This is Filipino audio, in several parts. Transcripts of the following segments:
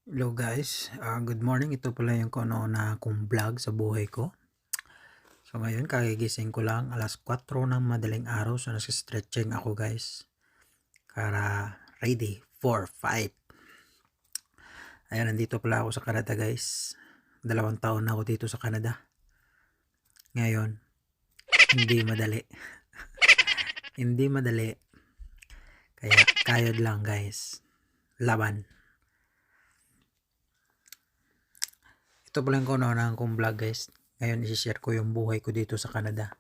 Hello guys, good morning. Ito pala yung na kong vlog sa buhay ko. So ngayon kagigising ko lang alas 4 ng madaling araw. So nasa-stretching ako guys. Para ready for fight. Ayan, nandito pala ako sa Canada guys. 2 taon na ako dito sa Canada. Ngayon, hindi madali. Hindi madali. Kaya kayod lang guys. Laban. Ito pala yung na kong vlog guys. Ngayon isi-share ko yung buhay ko dito sa Canada.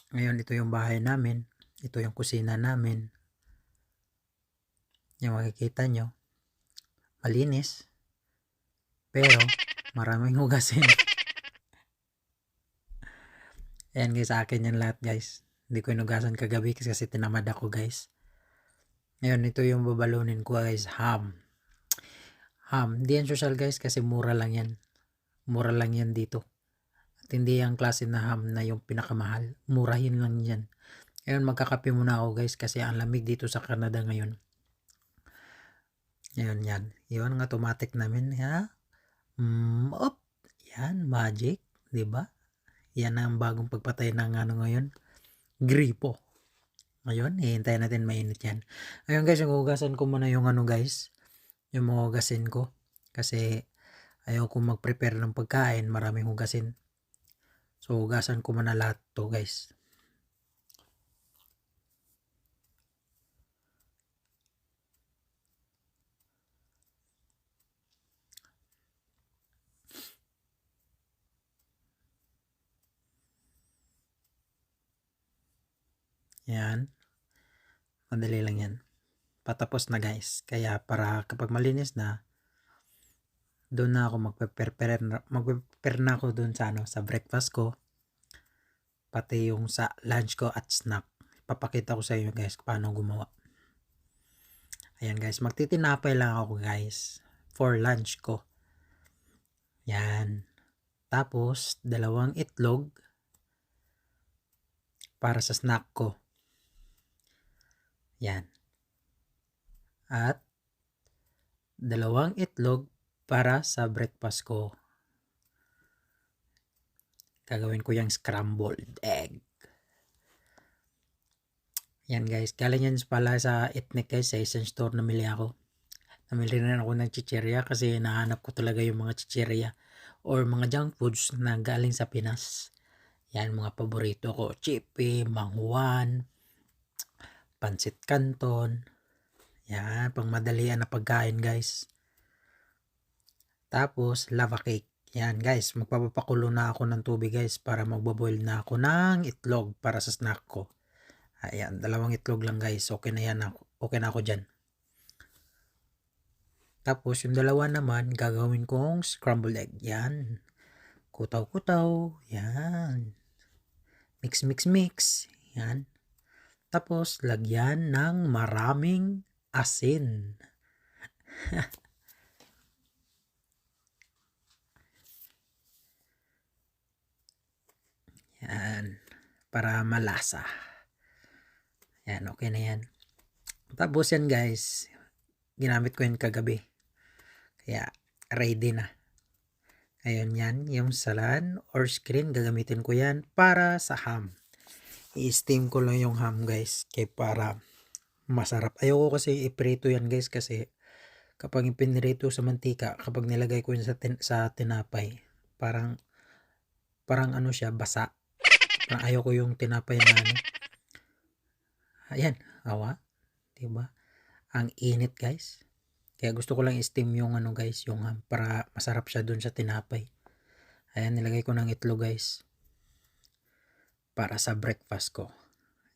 Ngayon ito yung bahay namin. Ito yung kusina namin. Yung makikita nyo, malinis. Pero, maraming hugasin. Ayan guys, sa akin yan lahat guys. Hindi ko inugasan kagabi kasi tinamad ako guys. Ngayon, ito yung babalunin ko guys, ham. Ham, hindi yan social guys kasi mura lang yan. Mura lang yan dito. At hindi yung klase na ham na yung pinakamahal. Murahin lang yan. Ngayon, magkakape muna ako guys kasi ang lamig dito sa Canada ngayon. Ngayon yan. Yun ang automatic namin. Ha? Op. Yan, magic. Diba? Yan ang bagong pagpatay ng ngayon. Gripo. Ngayon, hihintayin natin mainit yan. Ngayon guys, yung hugasan ko muna yung guys. Yung mga hugasin ko. Kasi ayaw ko mag-prepare ng pagkain. Maraming hugasin. So, hugasan ko muna lahat to guys. Yan. Madali lang yan. Patapos na guys. Kaya para kapag malinis na, doon na ako magpe-prepare na ako doon sa sa breakfast ko. Pati yung sa lunch ko at snack. Papakita ko sa inyo guys paano gumawa. Ayan guys, magtitinapay lang ako guys for lunch ko. Yan. Tapos, 2 itlog para sa snack ko. Yan. At 2 itlog para sa breakfast ko. Gagawin ko yung scrambled egg. Yan guys, galing yan pala sa Ethnic guys, sa isang store namili ako. Namili rin ako ng chichirya kasi nahanap ko talaga yung mga chichirya or mga junk foods na galing sa Pinas. Yan, mga paborito ko. Chippy, manghuan, pansit canton. Yan, pang madalian na pagkain guys. Tapos, lava cake. Yan guys, magpapakulo na ako ng tubig guys para magbaboil na ako ng itlog para sa snack ko. Ayan, 2 itlog lang guys. Okay na yan. Okay na ako dyan. Tapos, yung 2 naman, gagawin kong scrambled egg. Yan. Kutaw-kutaw. Yan. Mix. Yan. Tapos, lagyan ng maraming asin. Yan. Para malasa. Yan, okay na yan. Tapos yan guys, ginamit ko yan kagabi. Kaya, ready na. Ngayon yan, yung salan or screen, gagamitin ko yan para sa ham. I-steam ko lang yung ham guys, kaya para masarap. Ayoko kasi iprito yan guys kasi kapag ipinirito sa mantika, kapag nilagay ko yun sa tinapay, parang ano siya, basa. Parang ayoko yung tinapay na Ayan, awa. Diba? Ang init guys. Kaya gusto ko lang i-steam yung guys, yung ham para masarap siya dun sa tinapay. Ayan, nilagay ko ng itlog guys. Para sa breakfast ko.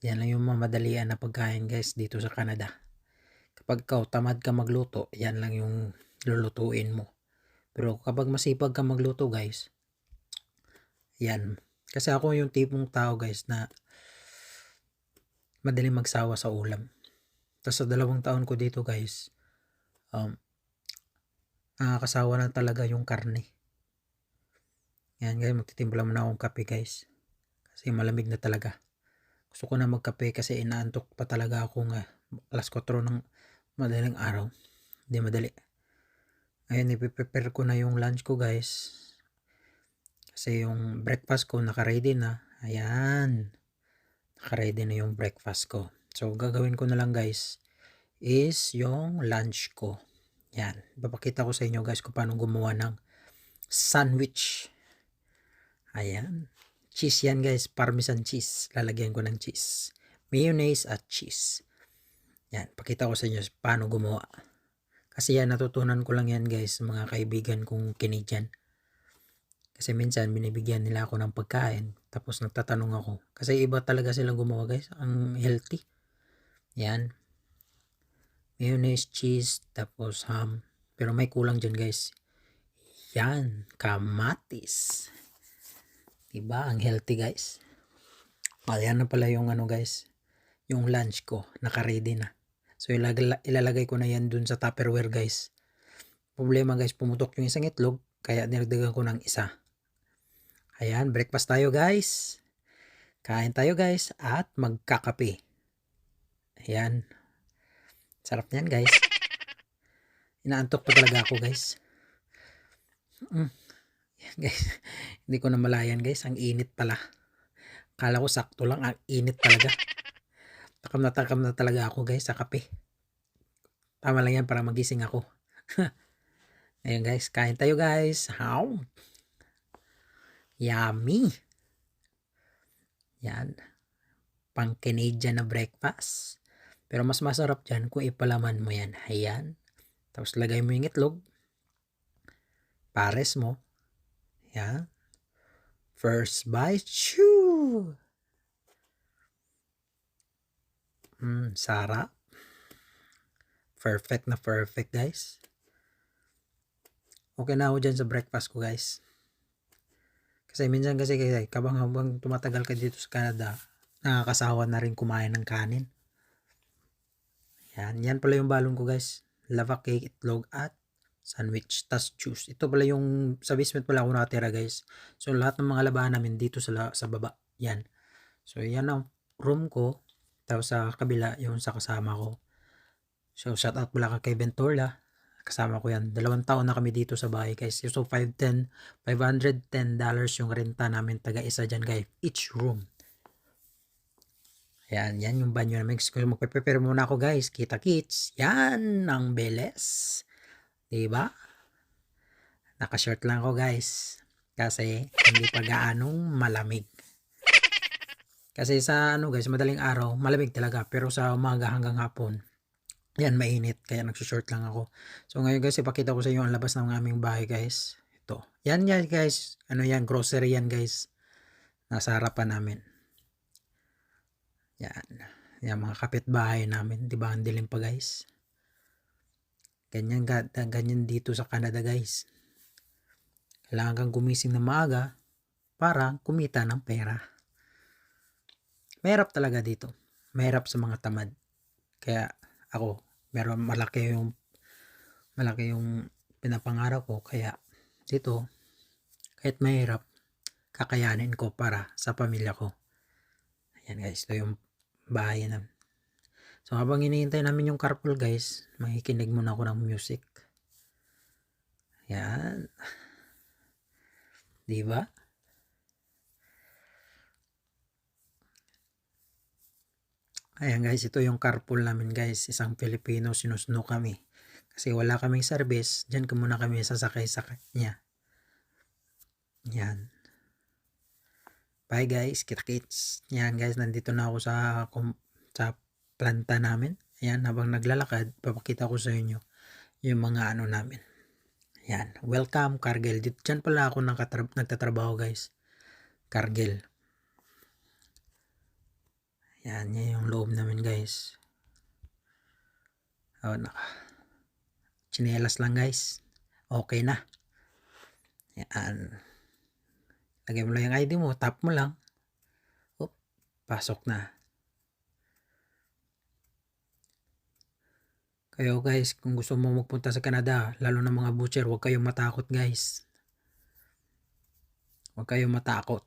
Yan lang yung mamadalian na pagkain guys dito sa Canada. Kapag tamad ka magluto, yan lang yung lulutuin mo. Pero kapag masipag ka magluto guys, yan. Kasi ako yung tipong tao guys na madaling magsawa sa ulam. Tapos sa 2 taon ko dito guys, nakakasawa na talaga yung karne. Yan guys, magtitimpla muna akong kape guys. Kasi malamig na talaga. Gusto ko na magkape kasi inaantok pa talaga ako alas 4 ng madaling araw. Hindi madali. Ngayon, ipiprepare ko na yung lunch ko guys. Kasi yung breakfast ko naka-ready na. Ayan. Naka-ready na yung breakfast ko. So, gagawin ko na lang guys is yung lunch ko. Yan. Papakita ko sa inyo guys kung paano gumawa ng sandwich. Ayan. Cheese yan guys. Parmesan cheese. Lalagyan ko ng cheese. Mayonnaise at cheese. Yan. Pakita ko sa inyo paano gumawa. Kasi yan, natutunan ko lang yan guys, mga kaibigan kong Canadian. Kasi minsan binibigyan nila ako ng pagkain. Tapos nagtatanong ako. Kasi iba talaga silang gumawa guys. Ang healthy. Yan. Mayonnaise, cheese, tapos ham. Pero may kulang dyan guys. Yan. Kamatis. Diba? Ang healthy guys. Ayan na pala yung ano guys. Yung lunch ko. Naka-ready na. So ilalagay ko na yan dun sa Tupperware guys. Problema guys, pumutok yung isang itlog. Kaya nilagdagan ko ng isa. Ayan, breakfast tayo guys. Kain tayo guys at magkakape. Ayan. Sarap niyan guys. Inaantok pa talaga ako guys. Guys, hindi ko na malayan guys. Ang init pala. Kala ko sakto lang. Ang init talaga. Takam na talaga ako guys sa kape. Tama lang yan para magising ako. Ayan guys, kain tayo guys. How? Yummy. Yan. Pang Canadian na breakfast. Pero mas masarap dyan kung ipalaman mo yan. Ayan. Tapos lagay mo yung itlog. Pares mo. Yan. First bite. Shoo! Sarap. Perfect na perfect guys. Okay na ako dyan sa breakfast ko guys. Kasi minsan kasi habang tumatagal ka dito sa Canada, nakakasawa na rin kumain ng kanin. Yan pala yung balon ko guys. Lava cake, itlog at sandwich, tas juice. Ito pala yung sa basement pala ako nakatira guys. So lahat ng mga labahan namin dito sa baba. Yan. So yan ang room ko. Tapos sa kabila yung sa kasama ko. So shout out pala kay Ventura. Kasama ko yan. 2 taon na kami dito sa bahay guys. So $510 yung renta namin taga-isa dyan guys. Each room. Yan yung banyo namin. Magpe-prepare muna ako guys. Kita-kits. Yan ang beles. Diba? Naka-short lang ako guys. Kasi hindi pa gaanong malamig. Kasi sa guys, madaling araw, malamig talaga. Pero sa umaga hanggang hapon, yan, mainit. Kaya nagsushort lang ako. So ngayon guys, ipakita ko sa inyo ang labas ng aming bahay guys. Ito. Yan guys. Yan, grocery yan guys. Nasa harapan namin. Yan. Yan mga kapitbahay namin. Diba ang dilim pa guys. Ganyan dito sa Canada guys. Kailangan kang gumising na maaga para kumita ng pera. Mahirap talaga dito. Mahirap sa mga tamad. Kaya ako, malaki yung pinapangarap ko. Kaya dito, kahit mahirap, kakayanin ko para sa pamilya ko. Ayan guys, ito yung bahay namin. So habang hinihintay namin yung carpool guys, makikinig muna ako ng music. Ayan. Diba? Ayan guys, ito yung carpool namin guys. Isang Pilipino, sinusno kami. Kasi wala kaming service, dyan ka muna kami sasakay sa kanya. Yan. Bye guys, kita-kits. Yan guys, nandito na ako sa planta namin. Ayan, habang naglalakad, papakita ko sa inyo yung mga namin. Yan, welcome Cargill. Dyan pala ako nagtatrabaho guys. Cargill. Yan yung loob namin guys. Chinelas lang guys. Okay na. Yan. Lagay mo lang yung ID mo, tap mo lang. Pasok na. Kayo guys, kung gusto mo magpunta sa Canada, lalo na mga butcher, huwag kayong matakot guys. Huwag kayong matakot.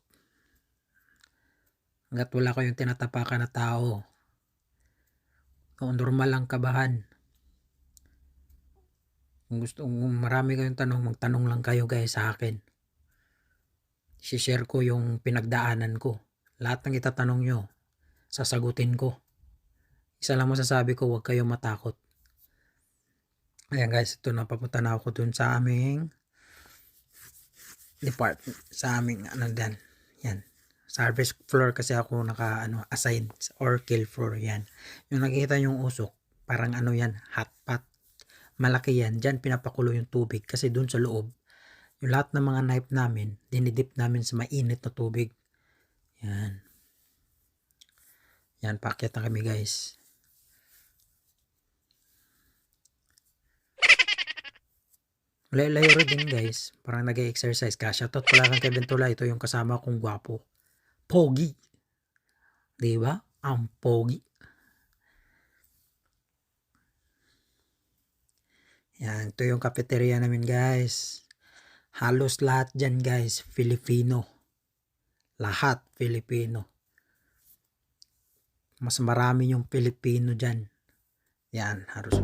Hanggat wala kayong tinatapakan na tao. Kung normal lang kabahan. kung marami kayong tanong, magtanong lang kayo guys sa akin. I-share ko yung pinagdaanan ko. Lahat ng itatanong nyo, sasagutin ko. Isa lang masasabi ko, huwag kayong matakot. Ayan guys, ito na, papunta na ako dun sa aming department, sa aming dyan. Yan. Service floor kasi ako assign or kill floor yan. Yung nakikita yung usok, parang yan, hot pot. Malaki yan. Dyan pinapakulo yung tubig kasi dun sa loob, yung lahat ng mga knife namin, dinidip namin sa mainit na tubig. Yan. Yan, paakyat na kami guys. Layo rin guys. Parang nag-exercise ka. Shoutout pala kang Kevin Tula. Ito yung kasama kong gwapo. Pogi. Diba? Ang pogi. Yan. Ito yung cafeteria namin guys. Halos lahat dyan guys, Filipino. Lahat Filipino. Mas marami yung Filipino dyan. Yan. Halos